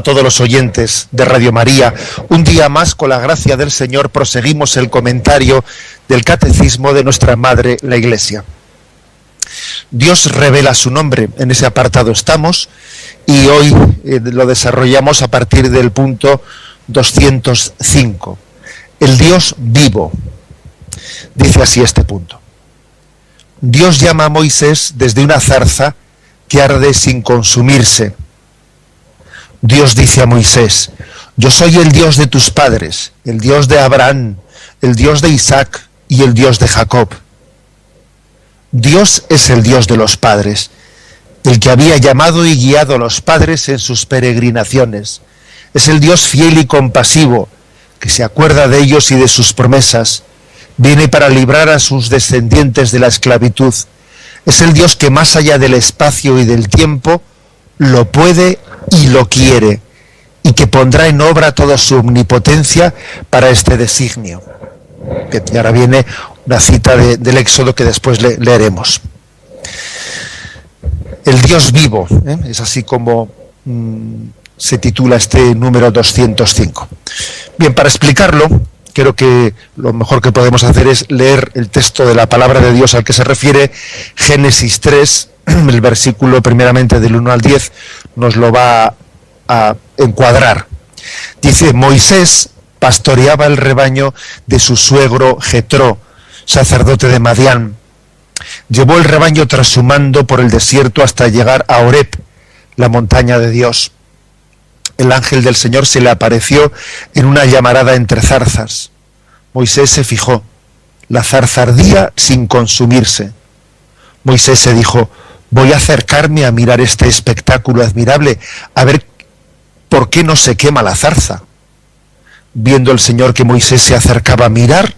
A todos los oyentes de Radio María, un día más, con la gracia del Señor, proseguimos el comentario del Catecismo de nuestra Madre, la Iglesia. Dios revela su nombre, en ese apartado estamos, y hoy lo desarrollamos a partir del punto 205. El Dios vivo. Dice así este punto. Dios llama a Moisés desde una zarza que arde sin consumirse. Dios dice a Moisés: yo soy el Dios de tus padres, el Dios de Abraham, el Dios de Isaac y el Dios de Jacob. Dios es el Dios de los padres, el que había llamado y guiado a los padres en sus peregrinaciones. Es el Dios fiel y compasivo, que se acuerda de ellos y de sus promesas. Viene para librar a sus descendientes de la esclavitud. Es el Dios que más allá del espacio y del tiempo lo puede y lo quiere, y que pondrá en obra toda su omnipotencia para este designio. Y ahora viene una cita del Éxodo que después leeremos. El Dios vivo, es así como se titula este número 205. Bien, para explicarlo, creo que lo mejor que podemos hacer es leer el texto de la palabra de Dios al que se refiere, Génesis 3, el versículo primeramente del 1 al 10, nos lo va a encuadrar. Dice: Moisés pastoreaba el rebaño de su suegro Jetro, sacerdote de Madián. Llevó el rebaño tras su mando por el desierto hasta llegar a Horeb, la montaña de Dios. El ángel del Señor se le apareció en una llamarada entre zarzas. Moisés se fijó. La zarza ardía sin consumirse. Moisés se dijo: voy a acercarme a mirar este espectáculo admirable, a ver por qué no se quema la zarza. Viendo el Señor que Moisés se acercaba a mirar,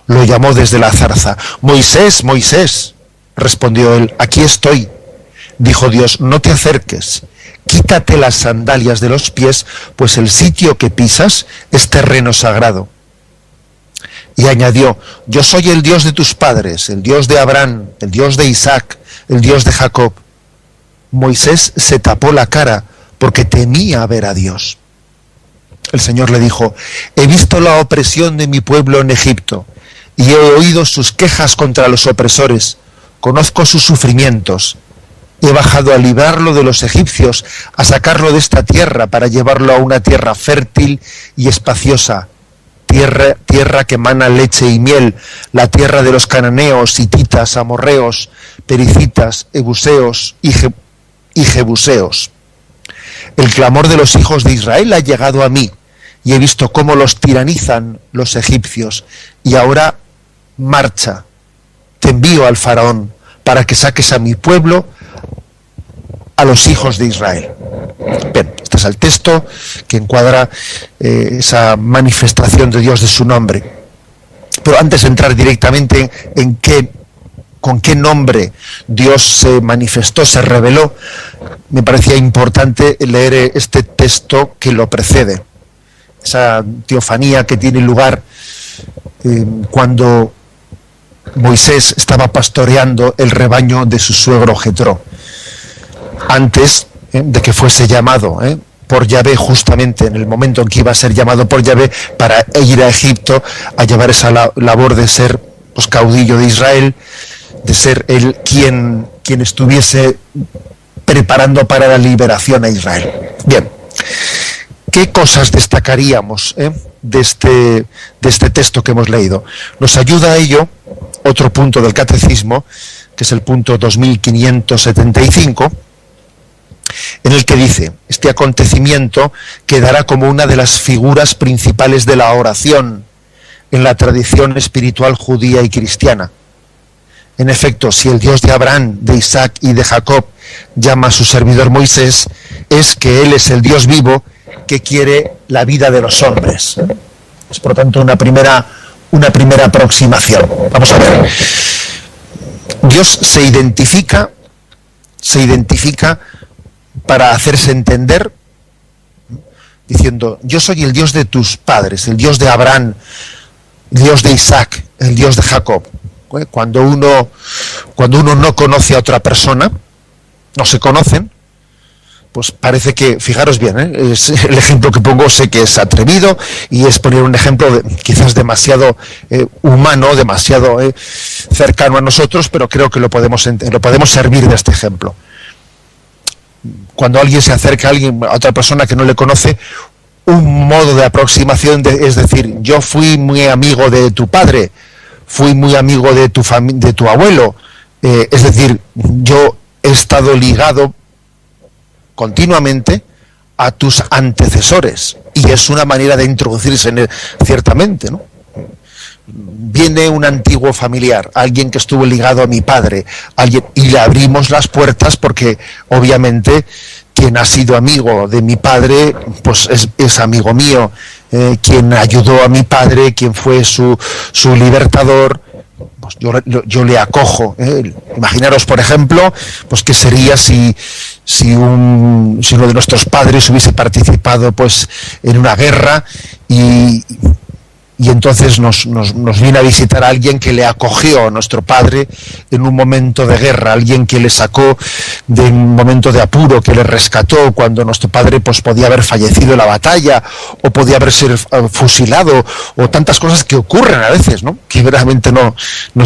lo llamó desde la zarza. Moisés, Moisés, respondió él, aquí estoy. Dijo Dios: no te acerques, quítate las sandalias de los pies, pues el sitio que pisas es terreno sagrado. Y añadió: yo soy el Dios de tus padres, el Dios de Abraham, el Dios de Isaac, el Dios de Jacob. Moisés se tapó la cara porque temía ver a Dios. El Señor le dijo: he visto la opresión de mi pueblo en Egipto y he oído sus quejas contra los opresores. Conozco sus sufrimientos. He bajado a librarlo de los egipcios, a sacarlo de esta tierra para llevarlo a una tierra fértil y espaciosa. Tierra que emana leche y miel, la tierra de los cananeos, hititas, amorreos, pericitas, ebuseos y jebuseos. El clamor de los hijos de Israel ha llegado a mí, y he visto cómo los tiranizan los egipcios, y ahora marcha, te envío al faraón, para que saques a mi pueblo, a los hijos de Israel. Bien, este es el texto que encuadra esa manifestación de Dios de su nombre. Pero antes de entrar directamente con qué nombre Dios se manifestó, se reveló, me parecía importante leer este texto que lo precede. Esa teofanía que tiene lugar cuando Moisés estaba pastoreando el rebaño de su suegro Jetro. Antes de que fuese llamado por Yahvé, justamente en el momento en que iba a ser llamado por Yahvé para ir a Egipto a llevar esa labor de ser caudillo de Israel, de ser él quien estuviese preparando para la liberación a Israel. Bien, ¿qué cosas destacaríamos de este texto que hemos leído? Nos ayuda a ello otro punto del Catecismo, que es el punto 2575, en el que dice: este acontecimiento quedará como una de las figuras principales de la oración en la tradición espiritual judía y cristiana. En efecto, si el Dios de Abraham, de Isaac y de Jacob llama a su servidor Moisés, es que él es el Dios vivo que quiere la vida de los hombres. Es por tanto una primera aproximación. Vamos a ver. Dios se identifica para hacerse entender, diciendo: yo soy el Dios de tus padres, el Dios de Abraham, el Dios de Isaac, el Dios de Jacob. Cuando uno no conoce a otra persona, no se conocen, pues parece que, fijaros bien, es el ejemplo que pongo, sé que es atrevido y es poner un ejemplo quizás demasiado humano, demasiado cercano a nosotros, pero creo que lo podemos servir de este ejemplo. Cuando alguien se acerca a otra persona que no le conoce, un modo de aproximación es decir, yo fui muy amigo de tu padre, fui muy amigo de tu abuelo, es decir, yo he estado ligado continuamente a tus antecesores, y es una manera de introducirse en él, ciertamente, ¿no? Viene un antiguo familiar, alguien que estuvo ligado a mi padre, y le abrimos las puertas porque obviamente quien ha sido amigo de mi padre pues es amigo mío, quien ayudó a mi padre, quien fue su libertador, pues yo le acojo. Imaginaros, por ejemplo, pues qué sería si uno de nuestros padres hubiese participado pues en una guerra y entonces nos viene a visitar a alguien que le acogió a nuestro padre en un momento de guerra, alguien que le sacó de un momento de apuro, que le rescató cuando nuestro padre pues podía haber fallecido en la batalla o podía haber sido fusilado, o tantas cosas que ocurren a veces, ¿no? Que verdaderamente no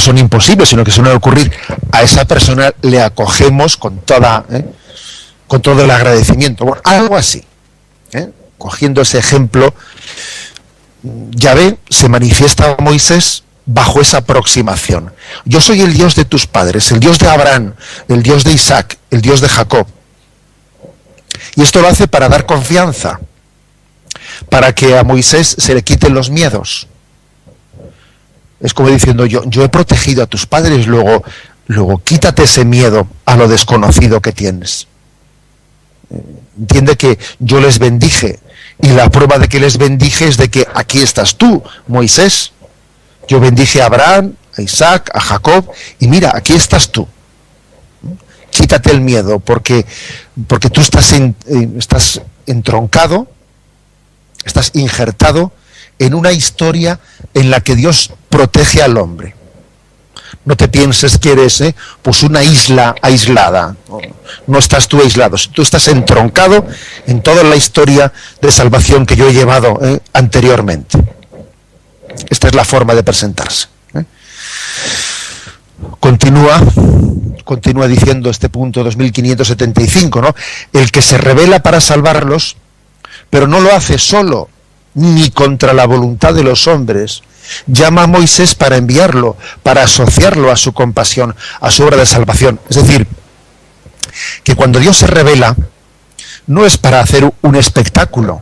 son imposibles, sino que suelen ocurrir. A esa persona le acogemos con todo el agradecimiento. Bueno, algo así, cogiendo ese ejemplo, Yahvé se manifiesta a Moisés bajo esa aproximación. Yo soy el Dios de tus padres, el Dios de Abraham, el Dios de Isaac, el Dios de Jacob. Y esto lo hace para dar confianza, para que a Moisés se le quiten los miedos. Es como diciendo, yo he protegido a tus padres, luego quítate ese miedo a lo desconocido que tienes. Entiende que yo les bendije, y la prueba de que les bendije es de que aquí estás tú, Moisés. Yo bendije a Abraham, a Isaac, a Jacob, y mira, aquí estás tú. Quítate el miedo, porque tú estás entroncado, estás injertado en una historia en la que Dios protege al hombre. No te pienses que eres pues una isla aislada. No estás tú aislado. Tú estás entroncado en toda la historia de salvación que yo he llevado anteriormente. Esta es la forma de presentarse. Continúa diciendo este punto 2575, ¿no? El que se revela para salvarlos, pero no lo hace solo, ni contra la voluntad de los hombres, llama a Moisés para enviarlo, para asociarlo a su compasión, a su obra de salvación. Es decir, que cuando Dios se revela, no es para hacer un espectáculo,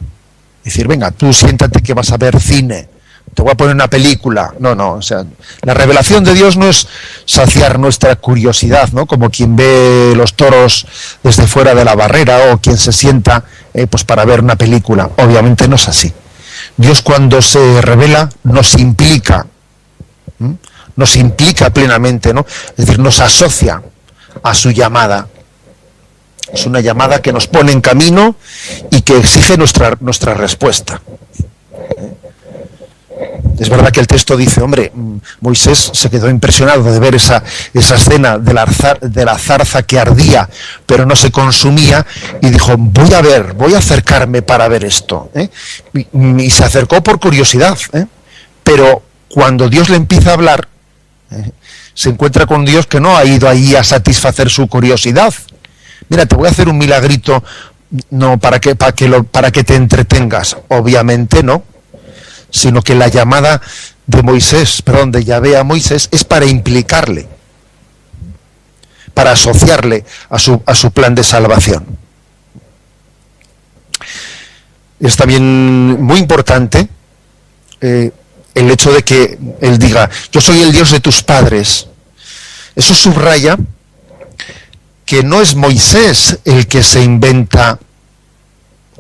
decir, venga, tú siéntate que vas a ver cine, te voy a poner una película. No, o sea, la revelación de Dios no es saciar nuestra curiosidad, ¿no? Como quien ve los toros desde fuera de la barrera, o quien se sienta pues para ver una película. Obviamente no es así. Dios, cuando se revela, nos implica plenamente, ¿no? Es decir, nos asocia a su llamada. Es una llamada que nos pone en camino y que exige nuestra respuesta. Es verdad que el texto dice, hombre, Moisés se quedó impresionado de ver esa escena de la zarza que ardía, pero no se consumía, y dijo, voy a acercarme para ver esto. Y se acercó por curiosidad, pero cuando Dios le empieza a hablar, se encuentra con Dios que no ha ido ahí a satisfacer su curiosidad. Mira, te voy a hacer un milagrito, no para que te entretengas, obviamente no, sino que la llamada de Yahvé a Moisés es para implicarle, para asociarle a su plan de salvación. Es también muy importante el hecho de que él diga, yo soy el Dios de tus padres. Eso subraya que no es Moisés el que se inventa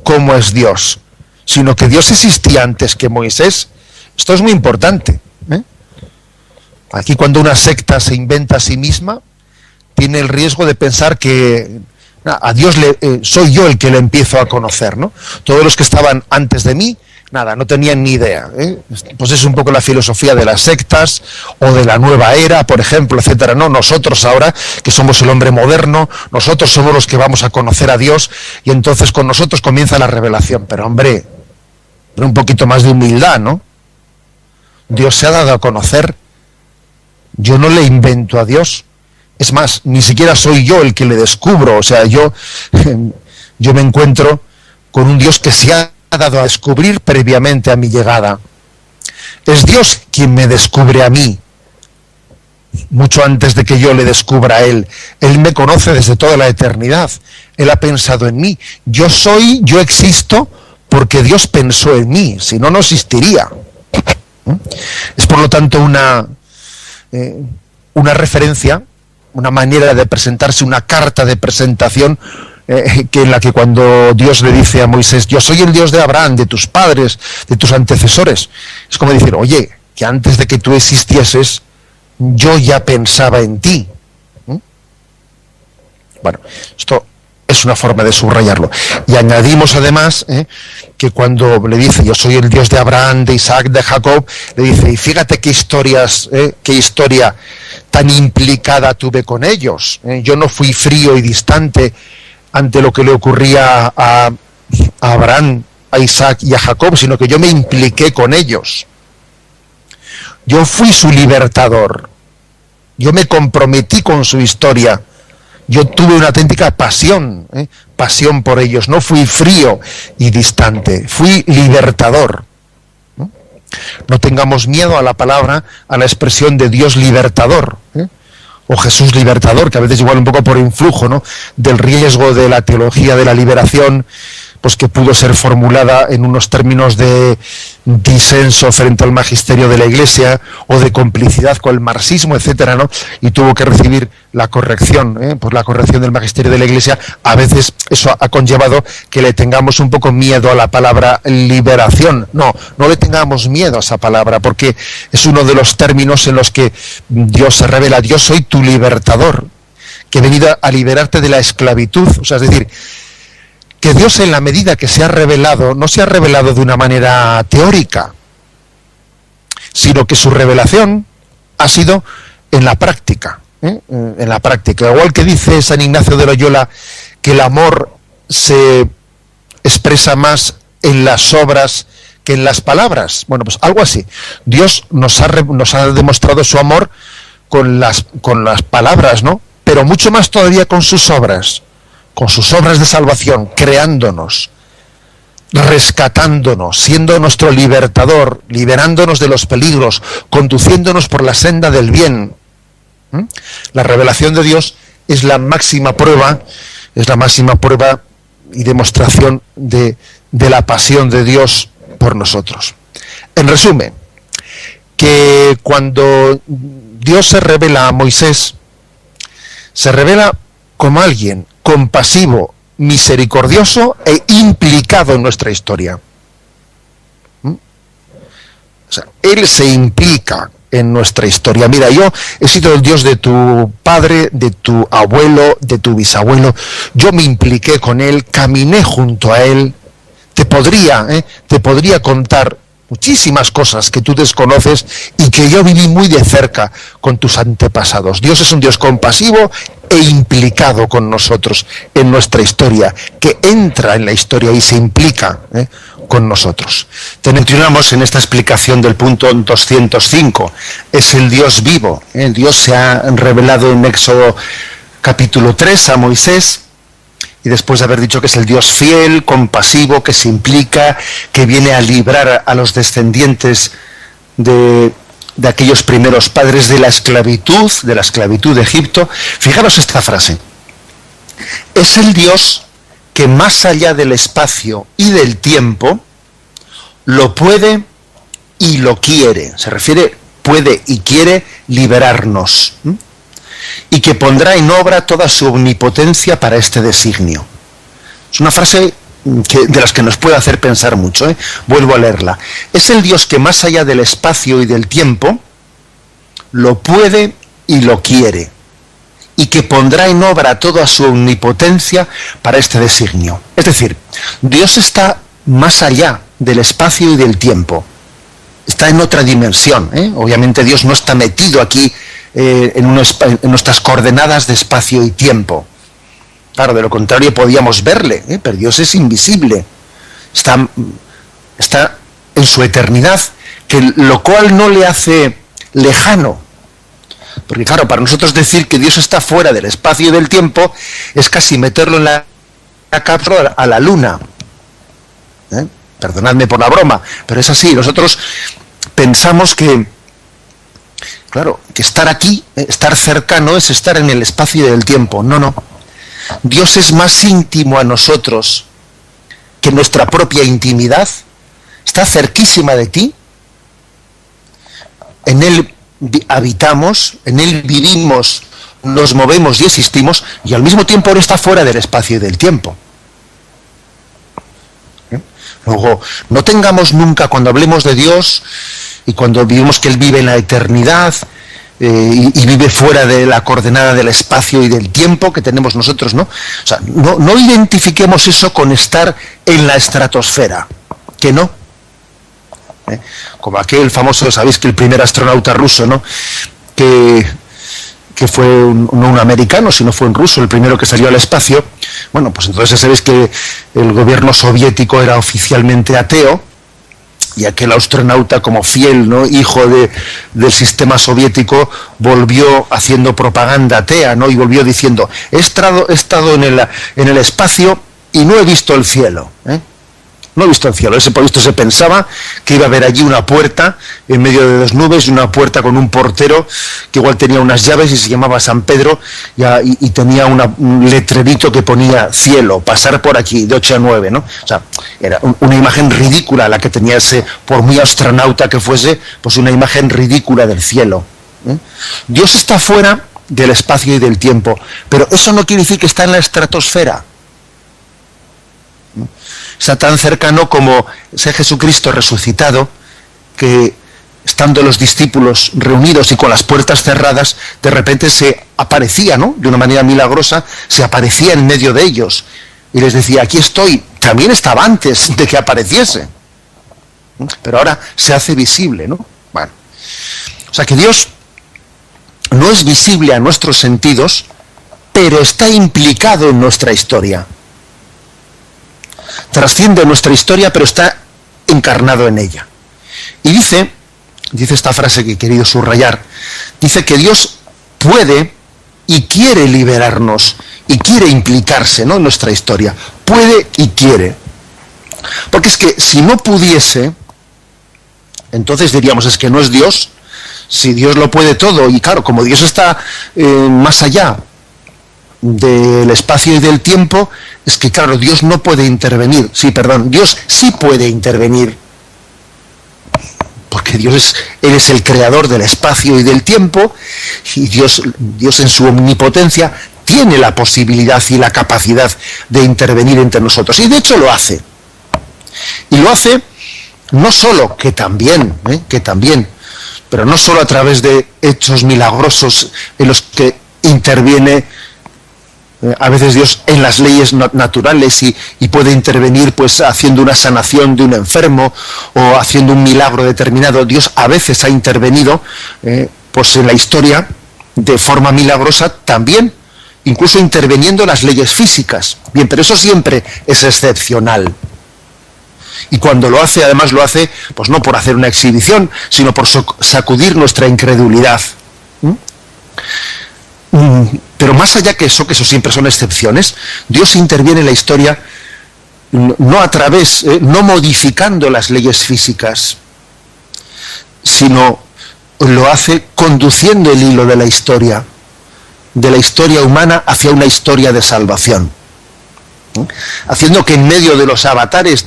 cómo es Dios, sino que Dios existía antes que Moisés. Esto es muy importante. Aquí, cuando una secta se inventa a sí misma, tiene el riesgo de pensar que a Dios soy yo el que le empiezo a conocer, ¿no? Todos los que estaban antes de mí Nada, no tenían ni idea, ¿eh? Pues es un poco la filosofía de las sectas o de la nueva era, por ejemplo, etcétera. No, nosotros ahora, que somos el hombre moderno, nosotros somos los que vamos a conocer a Dios y entonces con nosotros comienza la revelación. Pero hombre, un poquito más de humildad, ¿no? Dios se ha dado a conocer. Yo no le invento a Dios. Es más, ni siquiera soy yo el que le descubro. O sea, yo me encuentro con un Dios que se ha dado a descubrir previamente a mi llegada. Es Dios quien me descubre a mí, mucho antes de que yo le descubra a Él. Él me conoce desde toda la eternidad. Él ha pensado en mí. Yo existo porque Dios pensó en mí, si no, no existiría. Es por lo tanto una referencia, una manera de presentarse, una carta de presentación, que en la que cuando Dios le dice a Moisés, yo soy el Dios de Abraham, de tus padres, de tus antecesores, es como decir, oye, que antes de que tú existieses, yo ya pensaba en ti. Bueno, esto es una forma de subrayarlo. Y añadimos además que cuando le dice, yo soy el Dios de Abraham, de Isaac, de Jacob, le dice, y fíjate qué historia tan implicada tuve con ellos. Yo no fui frío y distante ante lo que le ocurría a Abraham, a Isaac y a Jacob, sino que yo me impliqué con ellos. Yo fui su libertador. Yo me comprometí con su historia. Yo tuve una auténtica pasión por ellos. No fui frío y distante, fui libertador. No tengamos miedo a la palabra, a la expresión de Dios libertador, o Jesús libertador, que a veces igual un poco por influjo, ¿no?, del riesgo de la teología de la liberación, pues que pudo ser formulada en unos términos de disenso frente al magisterio de la Iglesia o de complicidad con el marxismo, etcétera, ¿no? Y tuvo que recibir la corrección, por la corrección del magisterio de la Iglesia. A veces eso ha conllevado que le tengamos un poco miedo a la palabra liberación. No le tengamos miedo a esa palabra, porque es uno de los términos en los que Dios se revela. Yo soy tu libertador, que he venido a liberarte de la esclavitud. O sea, es decir, que Dios, en la medida que se ha revelado, no se ha revelado de una manera teórica, sino que su revelación ha sido en la práctica, en la práctica. Igual que dice San Ignacio de Loyola que el amor se expresa más en las obras que en las palabras. Bueno, pues algo así. Dios nos ha demostrado su amor con las palabras, ¿no? Pero mucho más todavía con sus obras de salvación, creándonos, rescatándonos, siendo nuestro libertador, liberándonos de los peligros, conduciéndonos por la senda del bien. La revelación de Dios es la máxima prueba y demostración de la pasión de Dios por nosotros. En resumen, que cuando Dios se revela a Moisés, se revela como alguien compasivo, misericordioso e implicado en nuestra historia. O sea, Él se implica en nuestra historia. Mira, yo he sido el Dios de tu padre, de tu abuelo, de tu bisabuelo. Yo me impliqué con Él, caminé junto a Él. Te podría contar muchísimas cosas que tú desconoces y que yo viví muy de cerca con tus antepasados. Dios es un Dios compasivo e implicado con nosotros en nuestra historia, que entra en la historia y se implica con nosotros. Continuamos en esta explicación del punto 205. Es el Dios vivo. Dios se ha revelado en Éxodo capítulo 3 a Moisés, y después de haber dicho que es el Dios fiel, compasivo, que se implica, que viene a librar a los descendientes de aquellos primeros padres de la esclavitud de Egipto. Fijaros esta frase: es el Dios que más allá del espacio y del tiempo lo puede y lo quiere. Se refiere, puede y quiere liberarnos, y que pondrá en obra toda su omnipotencia para este designio. Es una frase de las que nos puede hacer pensar mucho, Vuelvo a leerla. Es el Dios que más allá del espacio y del tiempo lo puede y lo quiere, y que pondrá en obra toda su omnipotencia para este designio. Es decir, Dios está más allá del espacio y del tiempo. Está en otra dimensión, ¿eh? Obviamente Dios no está metido aquí en nuestras coordenadas de espacio y tiempo. Claro, de lo contrario podíamos verle, ¿eh? Pero Dios es invisible. Está en su eternidad, lo cual no le hace lejano. Porque claro, para nosotros decir que Dios está fuera del espacio y del tiempo es casi meterlo en la cápsula a la luna. Perdonadme por la broma, pero es así. Nosotros pensamos que, claro, que estar aquí, estar cercano, es estar en el espacio y del tiempo. No, no. Dios es más íntimo a nosotros que nuestra propia intimidad. Está cerquísima de ti. En Él habitamos, en Él vivimos, nos movemos y existimos, y al mismo tiempo Él está fuera del espacio y del tiempo. Luego, no tengamos nunca, cuando hablemos de Dios y cuando vivimos que Él vive en la eternidad y vive fuera de la coordenada del espacio y del tiempo que tenemos nosotros, ¿no? O sea, no identifiquemos eso con estar en la estratosfera, que no. Como aquel famoso, sabéis que el primer astronauta ruso, ¿no? que fue no un americano, sino fue un ruso, el primero que salió al espacio. Bueno, pues entonces sabéis que el gobierno soviético era oficialmente ateo, y aquel astronauta, como fiel, ¿no?, hijo del sistema soviético, volvió haciendo propaganda atea, ¿no?, y volvió diciendo: he estado en el espacio y no he visto el cielo, No he visto el cielo. Por esto se pensaba que iba a haber allí una puerta en medio de dos nubes, y una puerta con un portero que igual tenía unas llaves y se llamaba San Pedro, y tenía un letrerito que ponía cielo, pasar por aquí de 8 a 9, ¿no? O sea, era una imagen ridícula la que tenía ese, por muy astronauta que fuese, pues una imagen ridícula del cielo. Dios está fuera del espacio y del tiempo, pero eso no quiere decir que está en la estratosfera. Está tan cercano como ese Jesucristo resucitado, que estando los discípulos reunidos y con las puertas cerradas, de repente se aparecía, ¿no?, de una manera milagrosa, se aparecía en medio de ellos y les decía: aquí estoy. También estaba antes de que apareciese, pero ahora se hace visible, ¿no? Bueno, o sea que Dios no es visible a nuestros sentidos, pero está implicado en nuestra historia. Trasciende nuestra historia, pero está encarnado en ella. Y dice esta frase que he querido subrayar, dice que Dios puede y quiere liberarnos, y quiere implicarse, ¿no?, en nuestra historia. Puede y quiere. Porque es que si no pudiese, entonces diríamos: es que no es Dios. Si Dios lo puede todo, y claro, como Dios está más allá del espacio y del tiempo, es que claro, Dios no puede intervenir. Dios sí puede intervenir, porque Él es el creador del espacio y del tiempo, y Dios en su omnipotencia tiene la posibilidad y la capacidad de intervenir entre nosotros, y de hecho lo hace. Y lo hace no solo, que también, pero no solo a través de hechos milagrosos en los que interviene a veces Dios en las leyes naturales, y puede intervenir pues haciendo una sanación de un enfermo o haciendo un milagro determinado. Dios a veces ha intervenido pues en la historia de forma milagrosa también, incluso interviniendo en las leyes físicas. Bien, pero eso siempre es excepcional. Y cuando lo hace, además lo hace pues no por hacer una exhibición, sino por sacudir nuestra incredulidad. Pero más allá que eso siempre son excepciones, Dios interviene en la historia no a través, no modificando las leyes físicas, sino lo hace conduciendo el hilo de la historia humana hacia una historia de salvación, haciendo que en medio de los avatares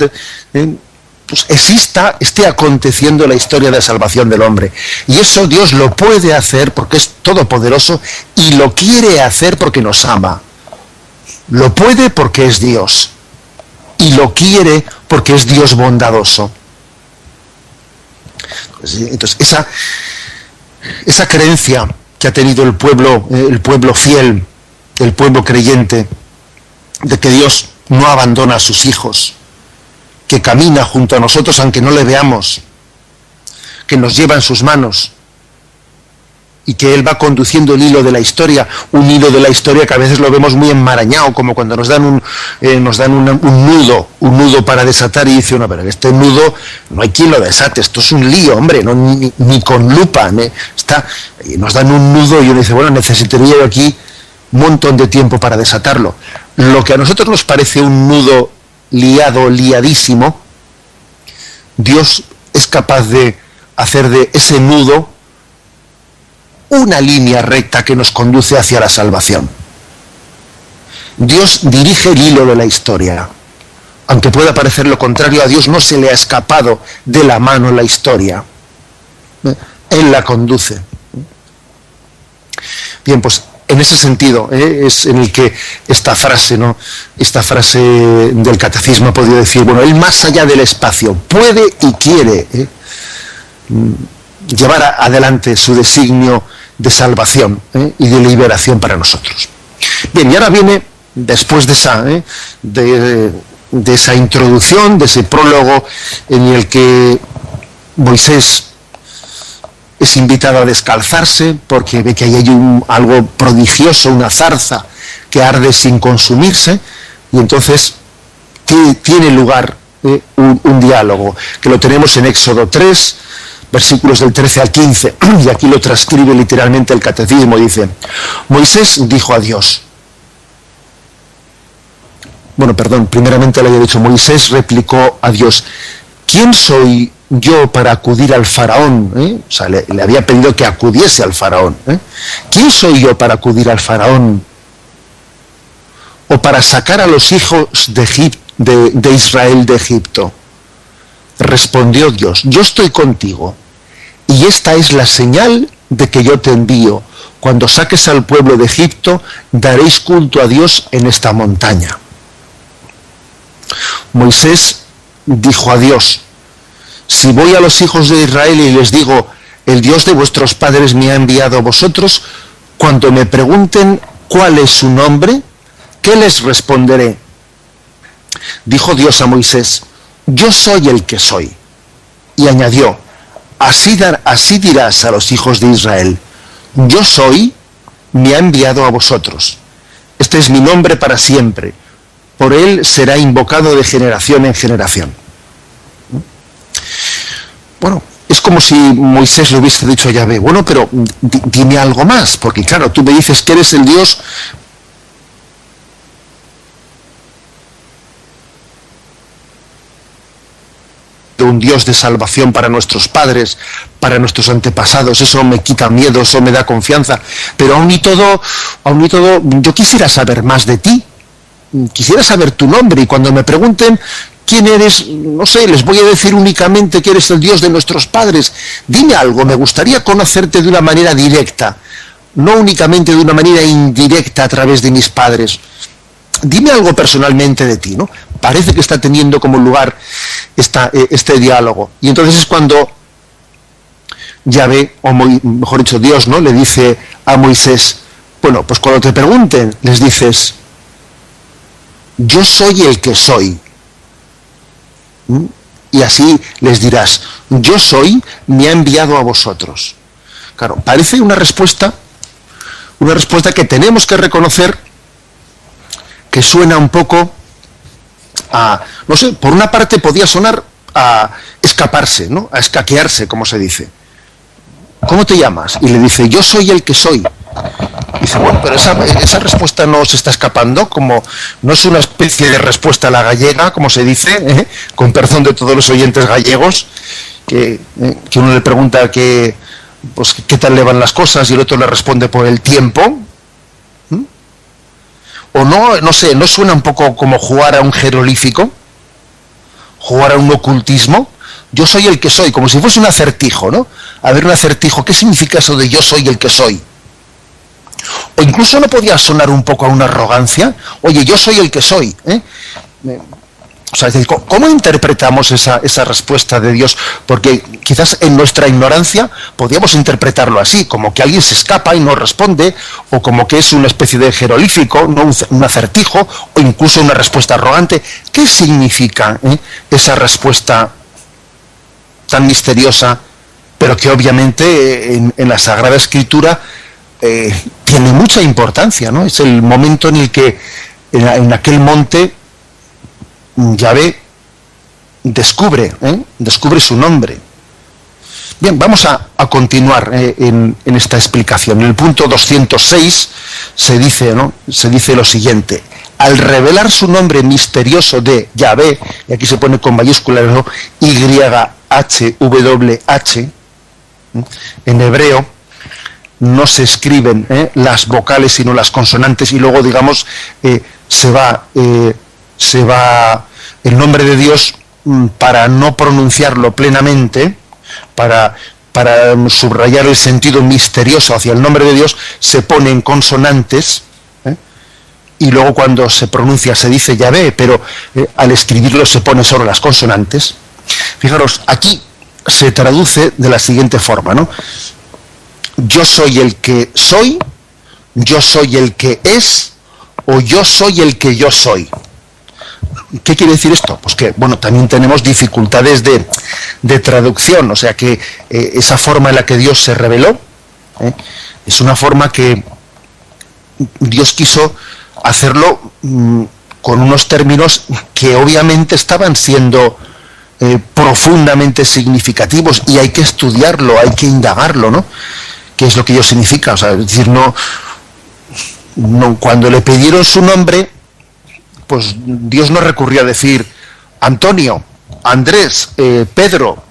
pues esté aconteciendo la historia de salvación del hombre. Y eso Dios lo puede hacer porque es todopoderoso, y lo quiere hacer porque nos ama. Lo puede porque es Dios, y lo quiere porque es Dios bondadoso. Entonces esa creencia que ha tenido el pueblo fiel, el pueblo creyente, de que Dios no abandona a sus hijos, que camina junto a nosotros aunque no le veamos, que nos lleva en sus manos y que Él va conduciendo el hilo de la historia, un hilo de la historia que a veces lo vemos muy enmarañado, como cuando nos dan un nudo para desatar y dice uno, pero este nudo no hay quien lo desate, esto es un lío, hombre, no, ni con lupa, y nos dan un nudo y uno dice, bueno, necesitaría yo aquí un montón de tiempo para desatarlo. Lo que a nosotros nos parece un nudo liadísimo, Dios es capaz de hacer de ese nudo una línea recta que nos conduce hacia la salvación. Dios dirige el hilo de la historia. Aunque pueda parecer lo contrario, a Dios no se le ha escapado de la mano la historia. Él la conduce. Bien, pues en ese sentido es en el que esta frase del catecismo ha podido decir, bueno, Él más allá del espacio puede y quiere llevar adelante su designio de salvación y de liberación para nosotros. Bien, y ahora viene, después de esa introducción, de ese prólogo en el que Moisés es invitado a descalzarse porque ve que ahí hay algo prodigioso, una zarza que arde sin consumirse, y entonces tiene lugar un diálogo, que lo tenemos en Éxodo 3, versículos del 13 al 15, y aquí lo transcribe literalmente el catecismo, dice, Moisés dijo a Dios, primeramente le había dicho, Moisés replicó a Dios, ¿quién soy yo para acudir al faraón? O sea, le había pedido que acudiese al faraón. ¿Quién soy yo para acudir al faraón? ¿O para sacar a los hijos de Israel de Egipto? Respondió Dios, yo estoy contigo, y esta es la señal de que yo te envío. Cuando saques al pueblo de Egipto, daréis culto a Dios en esta montaña. Moisés dijo a Dios, si voy a los hijos de Israel y les digo, el Dios de vuestros padres me ha enviado a vosotros, cuando me pregunten cuál es su nombre, ¿qué les responderé? Dijo Dios a Moisés, yo soy el que soy. Y añadió, así dirás a los hijos de Israel, yo soy, me ha enviado a vosotros. Este es mi nombre para siempre. Por él será invocado de generación en generación. Bueno, es como si Moisés le hubiese dicho a Yahvé, bueno, pero dime algo más, porque claro, tú me dices que eres el Dios un Dios de salvación para nuestros padres, para nuestros antepasados, eso me quita miedo, eso me da confianza, pero aún y todo, yo quisiera saber más de ti, quisiera saber tu nombre, y cuando me pregunten quién eres, no sé, les voy a decir únicamente que eres el Dios de nuestros padres. Dime algo, me gustaría conocerte de una manera directa, no únicamente de una manera indirecta a través de mis padres. Dime algo personalmente de ti, ¿no? Parece que está teniendo como lugar este diálogo. Y entonces es cuando Yahvé, o mejor dicho Dios, ¿no?, le dice a Moisés, bueno, pues cuando te pregunten, les dices, yo soy el que soy. Y así les dirás, yo soy, me ha enviado a vosotros. Claro, parece una respuesta que tenemos que reconocer que suena un poco a, no sé, por una parte podía sonar a escaparse, ¿no?, a escaquearse, como se dice. ¿Cómo te llamas? Y le dice, yo soy el que soy. Y dice, bueno, pero esa respuesta no se está escapando, como no es una especie de respuesta a la gallega, como se dice, con perdón de todos los oyentes gallegos, que uno le pregunta qué tal le van las cosas y el otro le responde por el tiempo. O no sé, ¿no suena un poco como jugar a un jeroglífico? Jugar a un ocultismo. Yo soy el que soy, como si fuese un acertijo, ¿no? A ver, un acertijo, ¿qué significa eso de yo soy el que soy? O incluso no podía sonar un poco a una arrogancia. Oye, yo soy el que soy, O sea, es decir, ¿cómo interpretamos esa respuesta de Dios? Porque quizás en nuestra ignorancia podríamos interpretarlo así, como que alguien se escapa y no responde, o como que es una especie de jeroglífico, ¿no? Un acertijo, o incluso una respuesta arrogante. ¿Qué significa esa respuesta tan misteriosa, pero que obviamente en la Sagrada Escritura tiene mucha importancia, ¿no? Es el momento en el que en aquel monte Yahvé descubre su nombre. Bien, vamos a continuar en esta explicación. En el punto 206 se dice lo siguiente: al revelar su nombre misterioso de Yahvé, y aquí se pone con mayúsculas, ¿no? YHWH, en hebreo no se escriben las vocales sino las consonantes, y luego digamos se va el nombre de Dios, para no pronunciarlo plenamente, para subrayar el sentido misterioso hacia el nombre de Dios, se pone en consonantes, y luego cuando se pronuncia se dice Yahvé, pero al escribirlo se pone solo las consonantes. Fijaros, aquí se traduce de la siguiente forma, ¿no? Yo soy el que soy, yo soy el que es, o yo soy el que yo soy. ¿Qué quiere decir esto? Pues que, bueno, también tenemos dificultades de traducción, o sea que esa forma en la que Dios se reveló es una forma que Dios quiso hacerlo con unos términos que obviamente estaban siendo profundamente significativos, y hay que estudiarlo, hay que indagarlo, ¿no? ¿Qué es lo que ello significa? O sea, es decir, no, cuando le pidieron su nombre, pues Dios no recurrió a decir Antonio, Andrés, Pedro.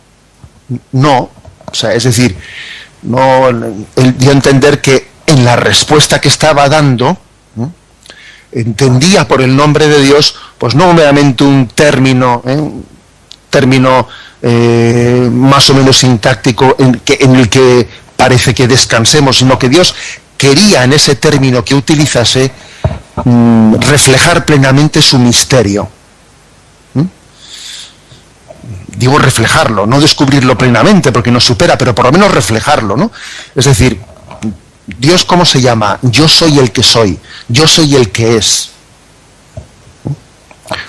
No, o sea, es decir, no, él dio a entender que en la respuesta que estaba dando, entendía por el nombre de Dios, pues no meramente un término más o menos sintáctico en el que parece que descansemos, sino que Dios quería en ese término que utilizase reflejar plenamente su misterio. Digo reflejarlo, no descubrirlo plenamente porque nos supera, pero por lo menos reflejarlo, ¿no? Es decir, Dios, ¿cómo se llama? Yo soy el que soy, yo soy el que es.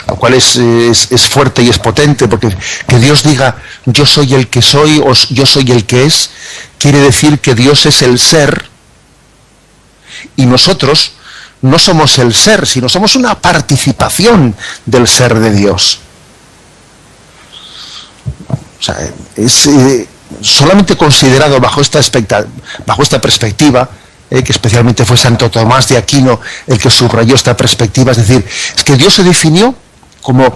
Lo cual es fuerte y es potente, porque que Dios diga yo soy el que soy o yo soy el que es, quiere decir que Dios es el ser y nosotros no somos el ser, sino somos una participación del ser de Dios. O sea, es solamente considerado bajo esta perspectiva, que especialmente fue Santo Tomás de Aquino el que subrayó esta perspectiva, es decir, es que Dios se definió como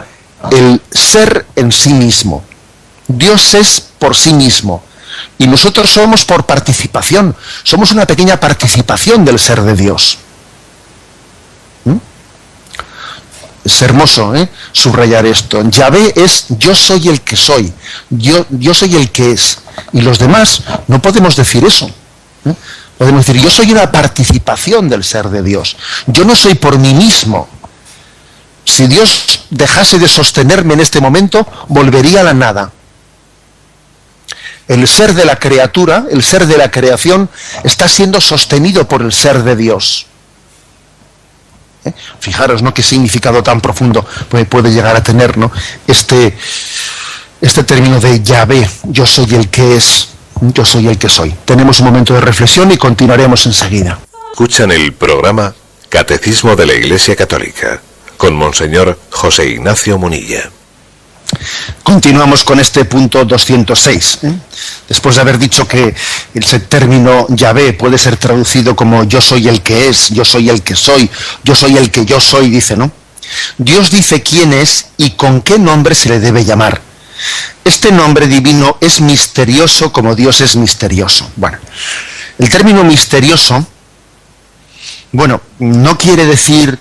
el ser en sí mismo. Dios es por sí mismo y nosotros somos por participación, somos una pequeña participación del ser de Dios. Es hermoso subrayar esto. Yahvé es yo soy el que soy, yo soy el que es, y los demás no podemos decir eso. Podemos decir, yo soy una participación del ser de Dios. Yo no soy por mí mismo. Si Dios dejase de sostenerme en este momento, volvería a la nada. El ser de la criatura, el ser de la creación, está siendo sostenido por el ser de Dios. Fijaros, ¿no?, qué significado tan profundo puede llegar a tener, ¿no?, este término de Yahvé, yo soy el que es, yo soy el que soy. Tenemos un momento de reflexión y continuaremos enseguida. Escuchan el programa Catecismo de la Iglesia Católica con Monseñor José Ignacio Munilla. Continuamos con este punto 206. Después de haber dicho que ese término Yahvé puede ser traducido como yo soy el que es, yo soy el que soy, yo soy el que yo soy, dice, ¿no? Dios dice quién es y con qué nombre se le debe llamar. Este nombre divino es misterioso como Dios es misterioso. Bueno, el término misterioso, bueno, no quiere decir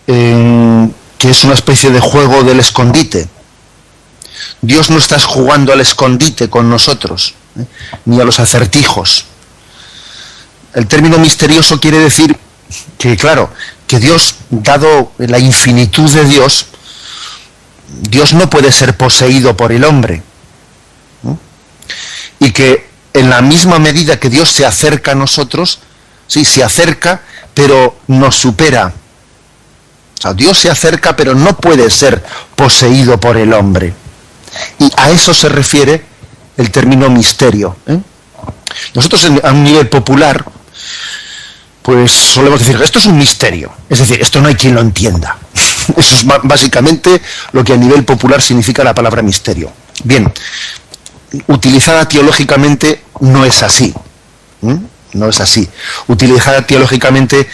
que es una especie de juego del escondite. Dios no está jugando al escondite con nosotros, ni a los acertijos. El término misterioso quiere decir que, claro, que Dios, dado la infinitud de Dios, Dios no puede ser poseído por el hombre, ¿no? Y que en la misma medida que Dios se acerca a nosotros, sí, se acerca, pero nos supera. O sea, Dios se acerca, pero no puede ser poseído por el hombre. Y a eso se refiere el término misterio, ¿eh? Nosotros a un nivel popular, pues solemos decir, esto es un misterio. Es decir, esto no hay quien lo entienda. Eso es básicamente lo que a nivel popular significa la palabra misterio. Bien, utilizada teológicamente no es así. No es así. Utilizada teológicamente,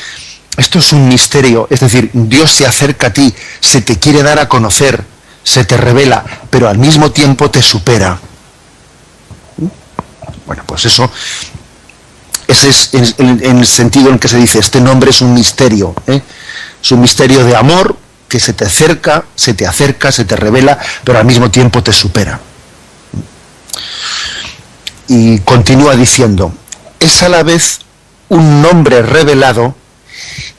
esto es un misterio. Es decir, Dios se acerca a ti, se te quiere dar a conocer, se te revela, pero al mismo tiempo te supera. Bueno, pues ese es en el sentido en que se dice, este nombre es un misterio, ¿eh? Es un misterio de amor que se te acerca, se te revela, pero al mismo tiempo te supera. Y continúa diciendo, es a la vez un nombre revelado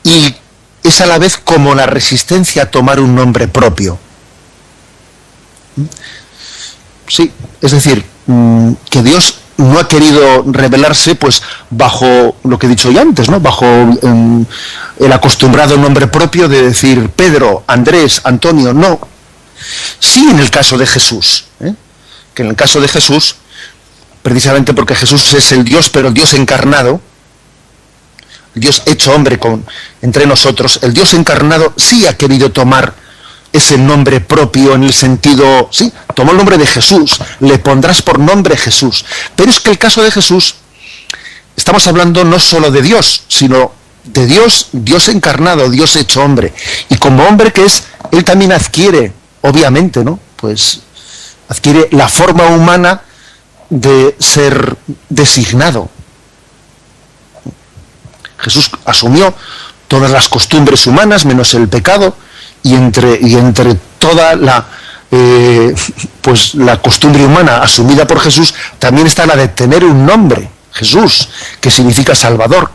y es a la vez como la resistencia a tomar un nombre propio. Sí, es decir, que Dios no ha querido revelarse pues bajo lo que he dicho ya antes, ¿no? Bajo el acostumbrado nombre propio de decir Pedro, Andrés, Antonio, no. Sí, en el caso de Jesús, que en el caso de Jesús, precisamente porque Jesús es el Dios, pero el Dios encarnado, el Dios hecho hombre entre nosotros, el Dios encarnado sí ha querido tomar ese nombre propio en el sentido, sí, tomó el nombre de Jesús, le pondrás por nombre Jesús. Pero es que el caso de Jesús, estamos hablando no solo de Dios, sino de Dios, Dios encarnado, Dios hecho hombre. Y como hombre que es, él también adquiere, obviamente, ¿no? Pues adquiere la forma humana de ser designado. Jesús asumió todas las costumbres humanas, menos el pecado, y entre toda la costumbre humana asumida por Jesús, también está la de tener un nombre, Jesús, que significa Salvador.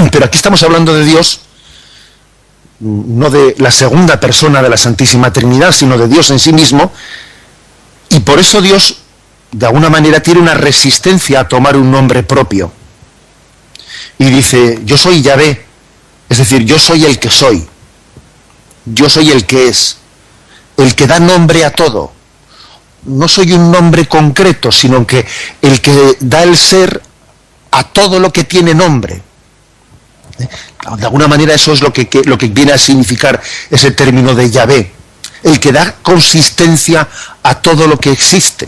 Pero aquí estamos hablando de Dios, no de la segunda persona de la Santísima Trinidad, sino de Dios en sí mismo, y por eso Dios, de alguna manera, tiene una resistencia a tomar un nombre propio. Y dice, yo soy Yahvé, es decir, yo soy el que soy. Yo soy el que es, el que da nombre a todo. No soy un nombre concreto, sino que el que da el ser a todo lo que tiene nombre. De alguna manera eso es lo que viene a significar ese término de Yahvé, el que da consistencia a todo lo que existe.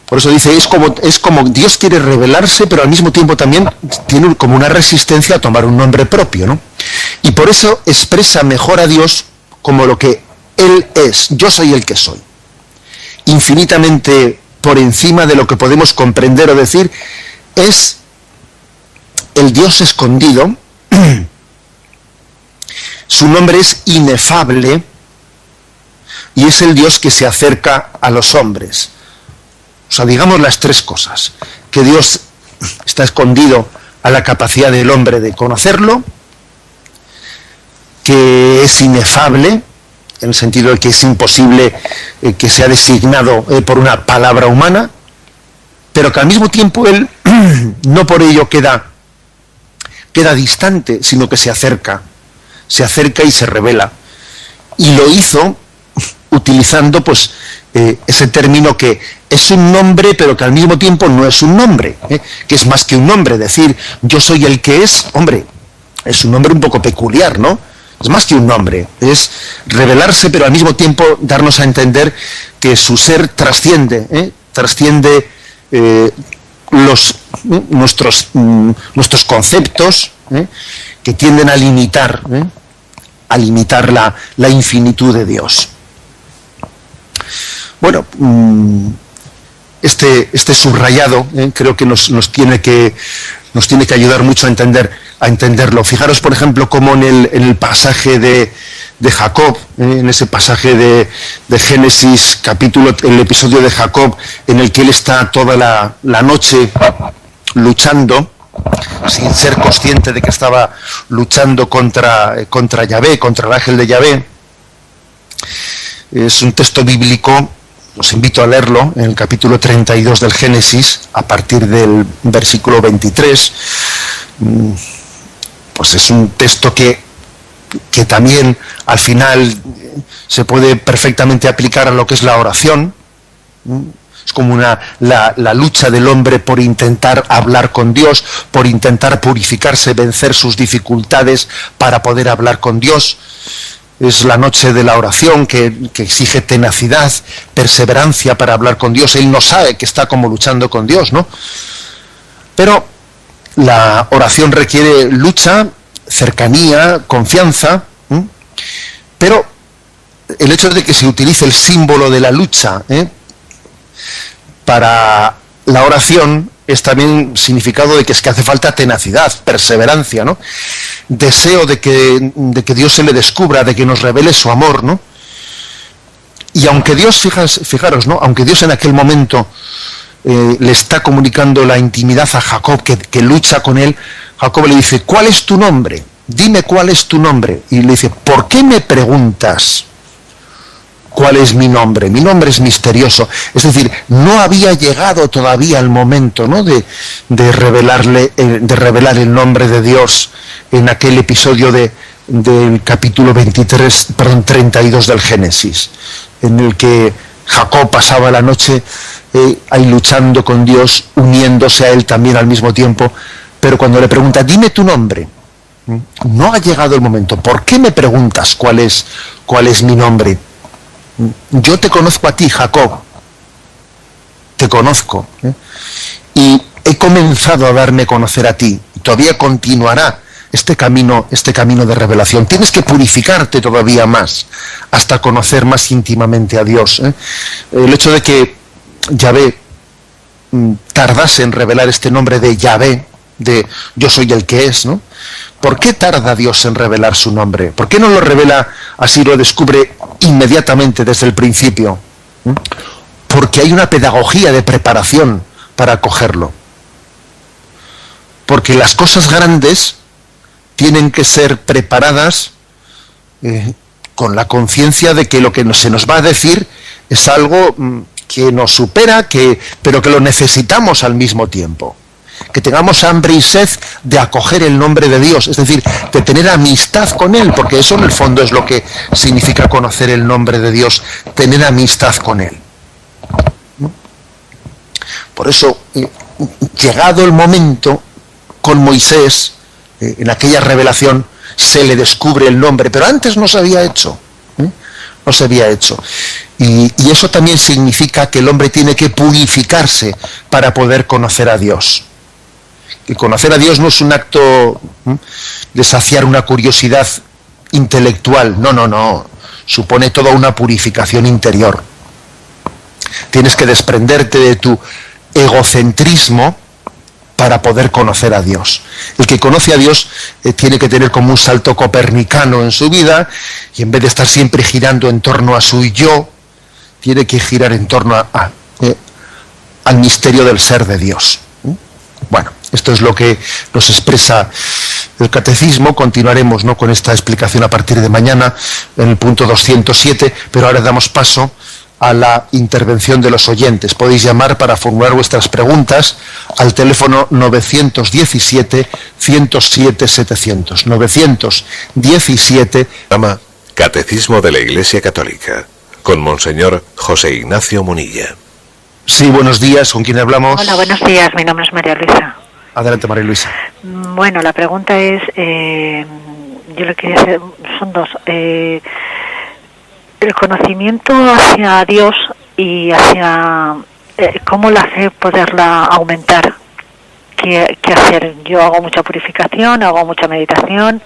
Por eso dice, es como Dios quiere revelarse, pero al mismo tiempo también tiene como una resistencia a tomar un nombre propio, ¿no? Y por eso expresa mejor a Dios como lo que Él es. Yo soy el que soy. Infinitamente por encima de lo que podemos comprender o decir, es el Dios escondido. Su nombre es inefable y es el Dios que se acerca a los hombres. O sea, digamos las tres cosas, que Dios está escondido a la capacidad del hombre de conocerlo, que es inefable, en el sentido de que es imposible que sea designado por una palabra humana, pero que al mismo tiempo Él no por ello queda distante, sino que se acerca y se revela. Y lo hizo utilizando pues ese término que es un nombre, pero que al mismo tiempo no es un nombre, que es más que un nombre. Decir, yo soy el que es, hombre, es un nombre un poco peculiar, ¿no? Es más que un nombre, es revelarse, pero al mismo tiempo darnos a entender que su ser trasciende nuestros conceptos, que tienden a limitar la infinitud de Dios. Bueno, este subrayado creo que nos tiene que ayudar mucho a entenderlo. Fijaros, por ejemplo, cómo en el pasaje de Jacob, en ese pasaje de Génesis, el episodio de Jacob, en el que él está toda la noche luchando, sin ser consciente de que estaba luchando contra Yahvé, contra el ángel de Yahvé. Es un texto bíblico, os invito a leerlo, en el capítulo 32 del Génesis, a partir del versículo 23. Pues es un texto que también al final se puede perfectamente aplicar a lo que es la oración. Es como la lucha del hombre por intentar hablar con Dios, por intentar purificarse, vencer sus dificultades para poder hablar con Dios. Es la noche de la oración que exige tenacidad, perseverancia para hablar con Dios. Él no sabe que está como luchando con Dios, ¿no? Pero la oración requiere lucha, cercanía, confianza, pero el hecho de que se utilice el símbolo de la lucha para la oración es también significado de que es que hace falta tenacidad, perseverancia, ¿no? Deseo de que Dios se le descubra, de que nos revele su amor, ¿no? Y aunque Dios, fijaros, ¿no? Aunque Dios en aquel momento le está comunicando la intimidad a Jacob, que lucha con él, Jacob le dice: ¿cuál es tu nombre? Dime cuál es tu nombre. Y le dice: ¿por qué me preguntas cuál es mi nombre? Mi nombre es misterioso. Es decir, no había llegado todavía el momento, ¿no?, de revelar el nombre de Dios en aquel episodio del capítulo 32 del Génesis, en el que Jacob pasaba la noche ahí luchando con Dios, uniéndose a él también al mismo tiempo. Pero cuando le pregunta: dime tu nombre, no ha llegado el momento. ¿Por qué me preguntas cuál es mi nombre? Yo te conozco a ti, Jacob, te conozco, y he comenzado a darme a conocer a ti, y todavía continuará este camino de revelación. Tienes que purificarte todavía más hasta conocer más íntimamente a Dios. El hecho de que Yahvé tardase en revelar este nombre de Yahvé, de yo soy el que es, ¿no? ¿Por qué tarda Dios en revelar su nombre? ¿Por qué no lo revela así, lo descubre inmediatamente desde el principio? Porque hay una pedagogía de preparación para acogerlo. Porque las cosas grandes tienen que ser preparadas con la conciencia de que lo que se nos va a decir es algo que nos supera, pero que lo necesitamos al mismo tiempo. Que tengamos hambre y sed de acoger el nombre de Dios, es decir, de tener amistad con Él, porque eso en el fondo es lo que significa conocer el nombre de Dios, tener amistad con Él. Por eso, llegado el momento, con Moisés, en aquella revelación, se le descubre el nombre, pero antes no se había hecho. No se había hecho. Y eso también significa que el hombre tiene que purificarse para poder conocer a Dios. Que conocer a Dios no es un acto de saciar una curiosidad intelectual, no, supone toda una purificación interior. Tienes que desprenderte de tu egocentrismo para poder conocer a Dios. El que conoce a Dios tiene que tener como un salto copernicano en su vida, y en vez de estar siempre girando en torno a su yo, tiene que girar en torno al misterio del ser de Dios. Bueno, esto es lo que nos expresa el Catecismo. Continuaremos, ¿no?, con esta explicación a partir de mañana en el punto 207, pero ahora damos paso a la intervención de los oyentes. Podéis llamar para formular vuestras preguntas al teléfono 917-107-700. 917. Catecismo de la Iglesia Católica, con Monseñor José Ignacio Munilla. Sí, buenos días. ¿Con quién hablamos? Hola, buenos días. Mi nombre es María Luisa. Adelante, María Luisa. Bueno, la pregunta es, yo le quería hacer, son dos. El conocimiento hacia Dios y hacia cómo la fe poderla aumentar. ¿Qué hacer? Yo hago mucha purificación, hago mucha meditación,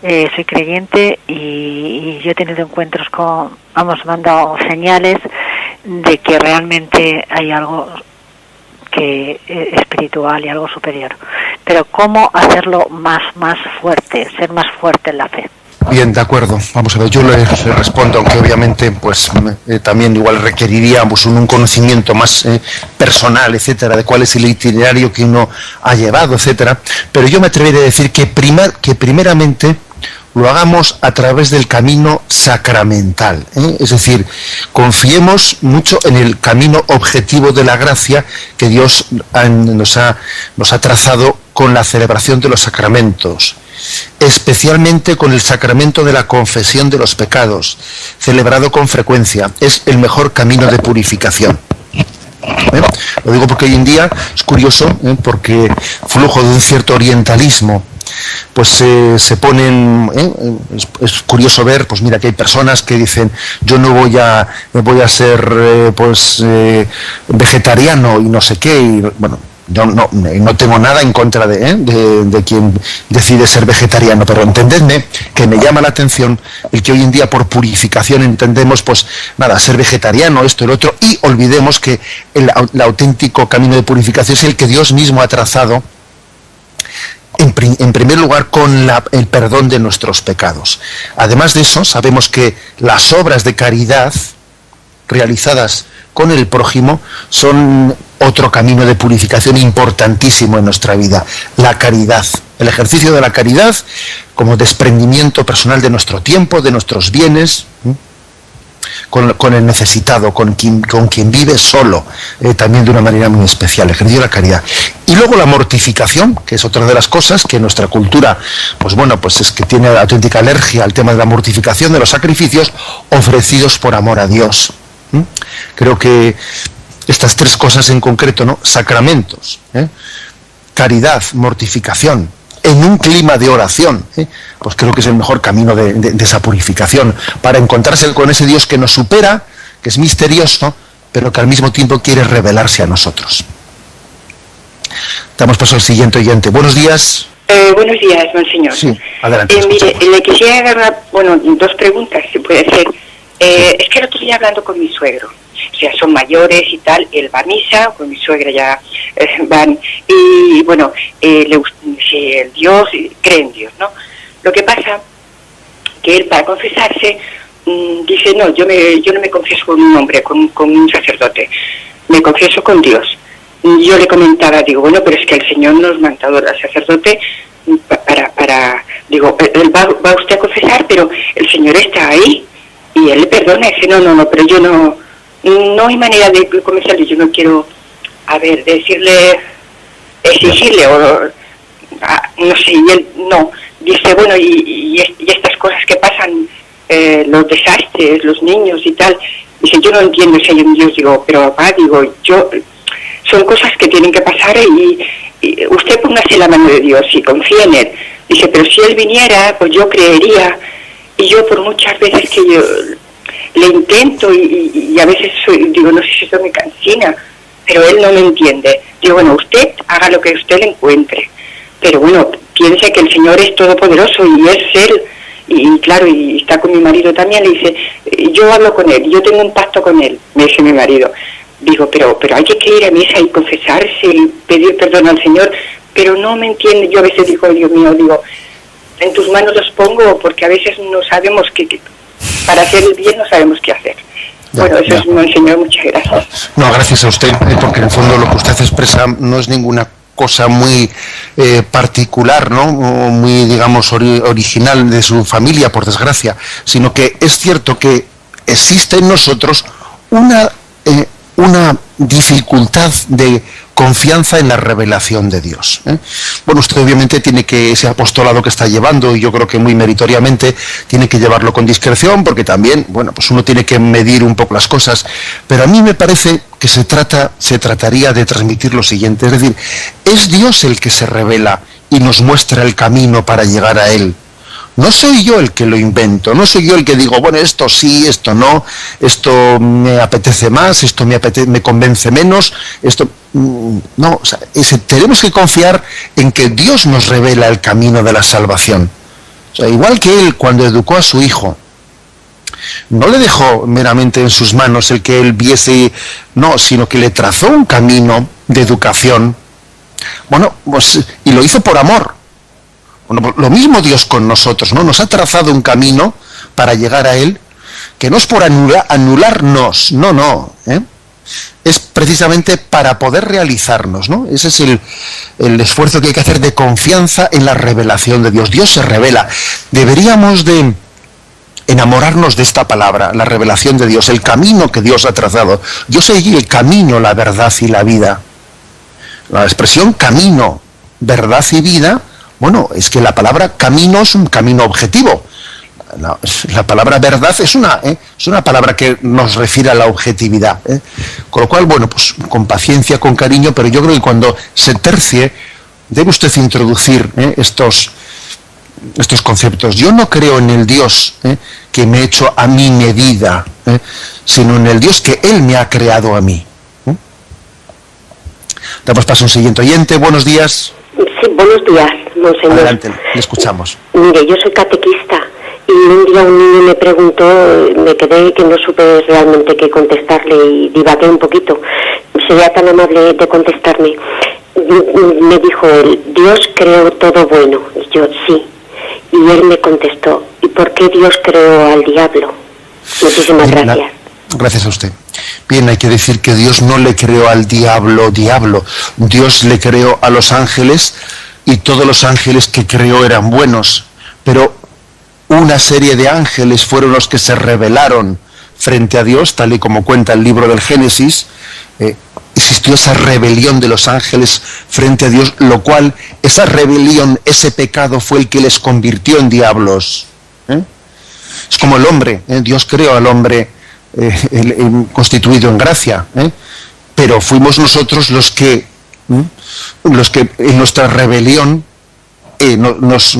soy creyente y yo he tenido encuentros me han dado señales de que realmente hay algo que espiritual y algo superior. Pero ¿cómo hacerlo más fuerte, ser más fuerte en la fe? Bien, de acuerdo. Vamos a ver, yo le respondo, aunque obviamente pues también igual requeriría pues, un conocimiento más personal, etcétera, de cuál es el itinerario que uno ha llevado, etcétera. Pero yo me atrevería a decir que primeramente lo hagamos a través del camino sacramental, es decir, confiemos mucho en el camino objetivo de la gracia que Dios nos ha trazado con la celebración de los sacramentos, especialmente con el sacramento de la confesión de los pecados, celebrado con frecuencia. Es el mejor camino de purificación. Lo digo porque hoy en día es curioso, porque flujo de un cierto orientalismo, pues se ponen, es curioso ver, pues mira, que hay personas que dicen, yo no voy a ser vegetariano y no sé qué, y bueno, yo no tengo nada en contra de quien decide ser vegetariano, pero entendedme que me llama la atención el que hoy en día por purificación entendemos, pues nada, ser vegetariano, esto y lo otro, y olvidemos que el auténtico camino de purificación es el que Dios mismo ha trazado, en primer lugar con el perdón de nuestros pecados. Además de eso, sabemos que las obras de caridad realizadas con el prójimo son otro camino de purificación importantísimo en nuestra vida. La caridad, el ejercicio de la caridad como desprendimiento personal de nuestro tiempo, de nuestros bienes, con el necesitado, con quien vive solo, también de una manera muy especial, el ejercicio de la caridad. Y luego la mortificación, que es otra de las cosas que nuestra cultura, pues bueno, pues es que tiene auténtica alergia al tema de la mortificación, de los sacrificios ofrecidos por amor a Dios. Creo que estas tres cosas en concreto, ¿no? Sacramentos, caridad, mortificación, en un clima de oración, pues creo que es el mejor camino de esa purificación, para encontrarse con ese Dios que nos supera, que es misterioso, pero que al mismo tiempo quiere revelarse a nosotros. Damos paso al siguiente oyente. Buenos días. Buenos días, monseñor. Sí, adelante. Mire, le quisiera dar dos preguntas, si puede ser. Es que el otro día hablando con mi suegro, o sea, son mayores y tal, él va a misa, con mi suegra ya van, y bueno, Dios, cree en Dios, ¿no? Lo que pasa que él para confesarse dice, no, yo no me confieso con un hombre, con un sacerdote, me confieso con Dios. Yo le comentaba, digo, bueno, pero es que el Señor nos ha mandado al sacerdote digo, él va usted a confesar, pero el Señor está ahí y él le perdona. Dice, no, pero yo no hay manera de convencerle, yo no quiero, exigirle o no sé, y él no, dice, bueno, y estas cosas que pasan, los desastres, los niños y tal, dice, yo no entiendo si hay un Dios. Digo, pero papá, son cosas que tienen que pasar y usted póngase la mano de Dios y confíe en él. Dice, pero si él viniera, pues yo creería. Y yo por muchas veces que yo le intento y a veces digo, no sé si soy muy cansina, pero él no me entiende. Digo, bueno, usted haga lo que usted le encuentre, pero bueno, piense que el Señor es todopoderoso y es él. Y claro, y está con mi marido también. Le dice, yo hablo con él, yo tengo un pacto con él, me dice mi marido. Digo, pero hay que ir a misa y confesarse y pedir perdón al Señor, pero no me entiende. Yo a veces digo, Dios mío, en tus manos los pongo, porque a veces no sabemos para hacer el bien no sabemos qué hacer. Bueno, eso es, monseñor, muchas gracias. No, gracias a usted, porque en el fondo lo que usted expresa no es ninguna cosa muy particular, ¿no? O muy, digamos, original de su familia, por desgracia, sino que es cierto que existe en nosotros una dificultad de confianza en la revelación de Dios. Bueno, usted obviamente tiene que, ese apostolado que está llevando, y yo creo que muy meritoriamente, tiene que llevarlo con discreción, porque también, bueno, pues uno tiene que medir un poco las cosas, pero a mí me parece que se trataría de transmitir lo siguiente, es decir, es Dios el que se revela y nos muestra el camino para llegar a Él. No soy yo el que lo invento, no soy yo el que digo, bueno, esto sí, esto no, esto me apetece más, esto me convence menos, esto... No, o sea, tenemos que confiar en que Dios nos revela el camino de la salvación. O sea, igual que Él, cuando educó a su hijo, no le dejó meramente en sus manos el que Él viese, no, sino que le trazó un camino de educación. Bueno, pues, y lo hizo por amor. Bueno, pues lo mismo Dios con nosotros, ¿no? Nos ha trazado un camino para llegar a Él, que no es por anularnos, no, es precisamente para poder realizarnos, ¿no? Ese es el esfuerzo que hay que hacer de confianza en la revelación de Dios. Dios se revela. Deberíamos de enamorarnos de esta palabra, la revelación de Dios, el camino que Dios ha trazado. Yo soy el camino, la verdad y la vida. La expresión camino, verdad y vida, bueno, es que la palabra camino es un camino objetivo. La palabra verdad es una palabra que nos refiere a la objetividad. Con lo cual, bueno, pues con paciencia, con cariño, pero yo creo que cuando se tercie, debe usted introducir estos conceptos. Yo no creo en el Dios que me ha hecho a mi medida, sino en el Dios que Él me ha creado a mí. Damos paso a un siguiente oyente. Buenos días. Sí, buenos días, monseñor. Adelante, le escuchamos. Mire, yo soy catequista y un día un niño me preguntó, me quedé que no supe realmente qué contestarle y divagué un poquito. Sería tan amable de contestarme. Me dijo él, Dios creó todo bueno. Y yo, sí. Y él me contestó, ¿y por qué Dios creó al diablo? Muchísimas gracias. Gracias a usted. Bien, hay que decir que Dios no le creó al diablo. Dios le creó a los ángeles y todos los ángeles que creó eran buenos. Pero una serie de ángeles fueron los que se rebelaron frente a Dios, tal y como cuenta el libro del Génesis. Existió esa rebelión de los ángeles frente a Dios, lo cual, esa rebelión, ese pecado fue el que les convirtió en diablos. Es como el hombre, Dios creó al hombre constituido en gracia, pero fuimos nosotros los que en nuestra rebelión nos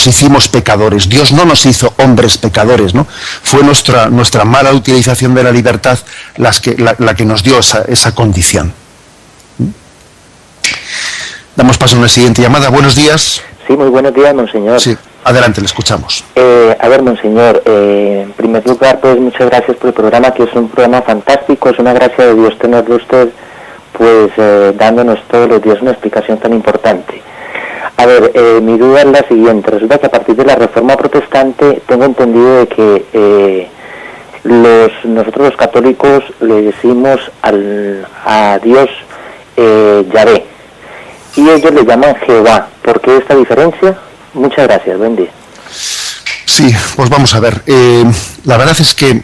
hicimos pecadores. Dios no nos hizo hombres pecadores, ¿no? Fue nuestra mala utilización de la libertad la que nos dio esa condición. Damos paso a una siguiente llamada. Buenos días. Sí, muy buenos días, monseñor. Sí, adelante, le escuchamos. A ver, monseñor, en primer lugar, pues muchas gracias por el programa, que es un programa fantástico, es una gracia de Dios tenerlo usted, pues dándonos todos los días una explicación tan importante. A ver, mi duda es la siguiente. Resulta que a partir de la Reforma Protestante tengo entendido de que nosotros los católicos le decimos a Dios Yahvé, y ellos le llaman Jehová. ¿Por qué esta diferencia? Muchas gracias, buen día. Sí, pues vamos a ver. La verdad es que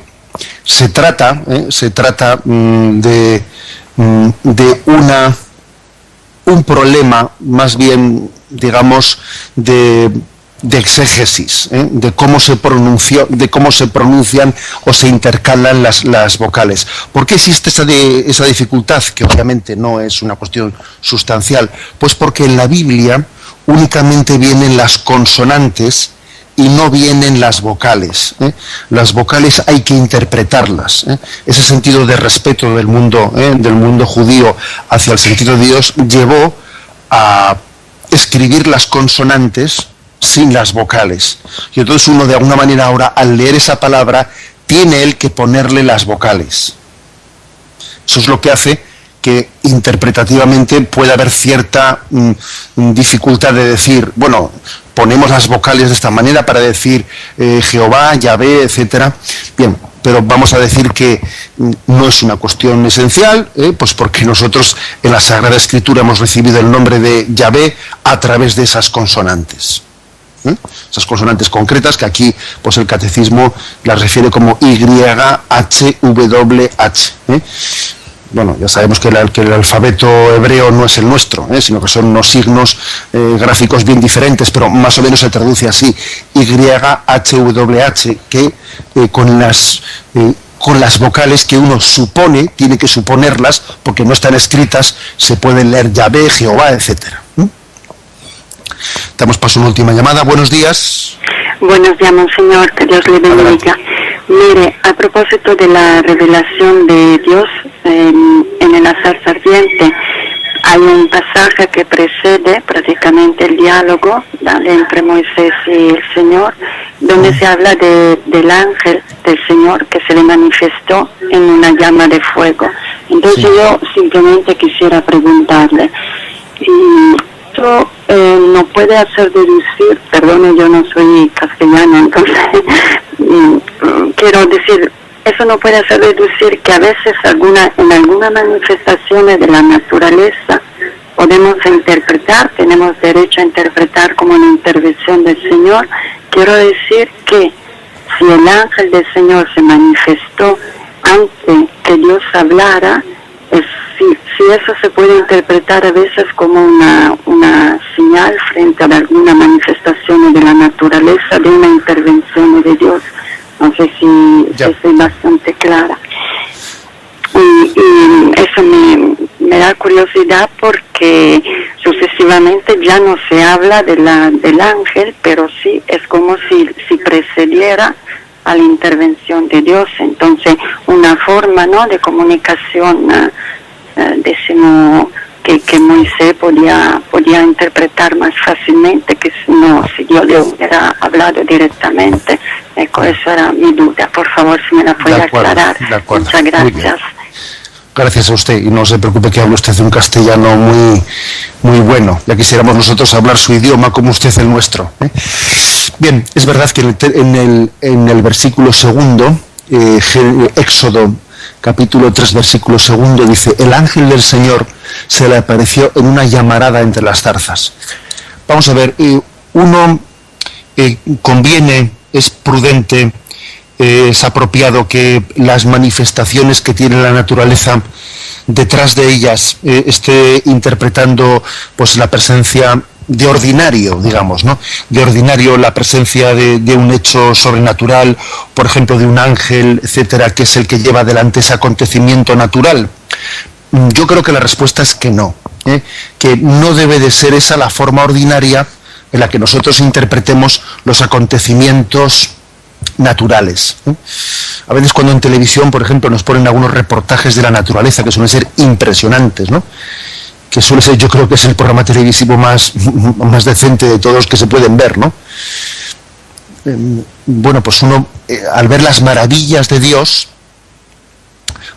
se trata de un problema más bien, digamos, de exégesis, de cómo se pronuncian o se intercalan las vocales. ¿Por qué existe esa dificultad? Que obviamente no es una cuestión sustancial. Pues porque en la Biblia únicamente vienen las consonantes y no vienen las vocales. Las vocales hay que interpretarlas. Ese sentido de respeto del mundo judío hacia el sentido de Dios llevó a escribir las consonantes sin las vocales. Y entonces uno, de alguna manera, ahora al leer esa palabra tiene él que ponerle las vocales. Eso es lo que hace que interpretativamente pueda haber cierta dificultad de decir, bueno, ponemos las vocales de esta manera para decir Jehová, Yahvé, etcétera. Bien, pero vamos a decir que no es una cuestión esencial, pues porque nosotros en la Sagrada Escritura hemos recibido el nombre de Yahvé a través de esas consonantes. Esas consonantes concretas que aquí pues el catecismo las refiere como YHWH. Bueno, ya sabemos que el alfabeto hebreo no es el nuestro, sino que son unos signos gráficos bien diferentes, pero más o menos se traduce así, YHWH, que con las vocales que uno supone, tiene que suponerlas, porque no están escritas, se pueden leer Yahvé, Jehová, etcétera. Damos paso a una última llamada. Buenos días. Buenos días, monseñor, que Dios le bendiga. Mire, a propósito de la revelación de Dios en el azar ardiente, hay un pasaje que precede prácticamente el diálogo, ¿vale?, entre Moisés y el Señor, donde se habla del ángel del Señor que se le manifestó en una llama de fuego. Entonces yo simplemente quisiera preguntarle, no puede hacer deducir, perdone, yo no soy castellano, entonces quiero decir, eso no puede hacer deducir que a veces en algunas manifestaciones de la naturaleza podemos interpretar, tenemos derecho a interpretar como una intervención del Señor. Quiero decir que si el ángel del Señor se manifestó antes que Dios hablara, si eso se puede interpretar a veces como una señal frente a alguna manifestación de la naturaleza de una intervención de Dios. No sé si estoy bastante clara. Y eso me da curiosidad porque sucesivamente ya no se habla del ángel, pero sí es como si precediera a la intervención de Dios. Entonces, una forma, ¿no?, de comunicación, decimos que Moisés podía interpretar más fácilmente que si Dios le hubiera hablado directamente. Eso era mi duda. Por favor, si me la puede aclarar. Muchas gracias. Gracias a usted, y no se preocupe que hable usted un castellano muy, muy bueno. Ya quisiéramos nosotros hablar su idioma como usted el nuestro, ¿eh? Bien, es verdad que en el versículo segundo, Éxodo capítulo 3, versículo segundo, dice: el ángel del Señor se le apareció en una llamarada entre las zarzas. Vamos a ver, conviene, es prudente, es apropiado que las manifestaciones que tiene la naturaleza, detrás de ellas esté interpretando pues la presencia de ordinario, digamos, ¿no? De ordinario, la presencia de un hecho sobrenatural, por ejemplo, de un ángel, etcétera, que es el que lleva adelante ese acontecimiento natural. Yo creo que la respuesta es que no, que no debe de ser esa la forma ordinaria en la que nosotros interpretemos los acontecimientos naturales. A veces cuando en televisión, por ejemplo, nos ponen algunos reportajes de la naturaleza que suelen ser impresionantes, ¿no?, que suele ser, yo creo que es el programa televisivo más decente de todos que se pueden ver, ¿no? Bueno, pues uno, al ver las maravillas de Dios,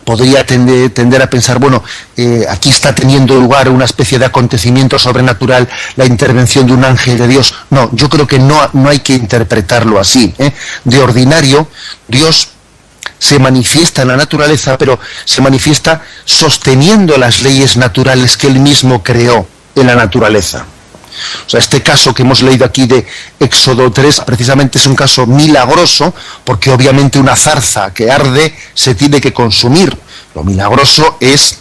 podría tender a pensar, bueno, aquí está teniendo lugar una especie de acontecimiento sobrenatural, la intervención de un ángel de Dios. No, yo creo que no hay que interpretarlo así, ¿eh? De ordinario, Dios se manifiesta en la naturaleza, pero se manifiesta sosteniendo las leyes naturales que Él mismo creó en la naturaleza. O sea, este caso que hemos leído aquí de Éxodo 3 precisamente es un caso milagroso, porque obviamente una zarza que arde se tiene que consumir. Lo milagroso es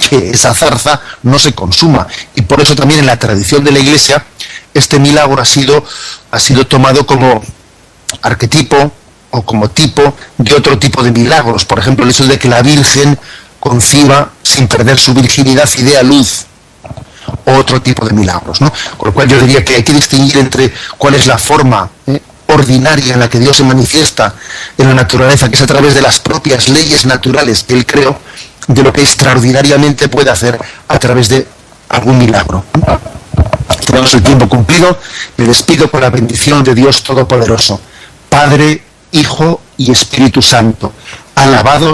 que esa zarza no se consuma, y por eso también en la tradición de la Iglesia este milagro ha sido tomado como arquetipo o como tipo de otro tipo de milagros. Por ejemplo, el hecho de que la Virgen conciba sin perder su virginidad y dé a luz, otro tipo de milagros, ¿no? Con lo cual yo diría que hay que distinguir entre cuál es la forma ordinaria en la que Dios se manifiesta en la naturaleza, que es a través de las propias leyes naturales que Él creó, de lo que extraordinariamente puede hacer a través de algún milagro. Tenemos el tiempo cumplido. Me despido con la bendición de Dios Todopoderoso, Padre, Hijo y Espíritu Santo. Alabado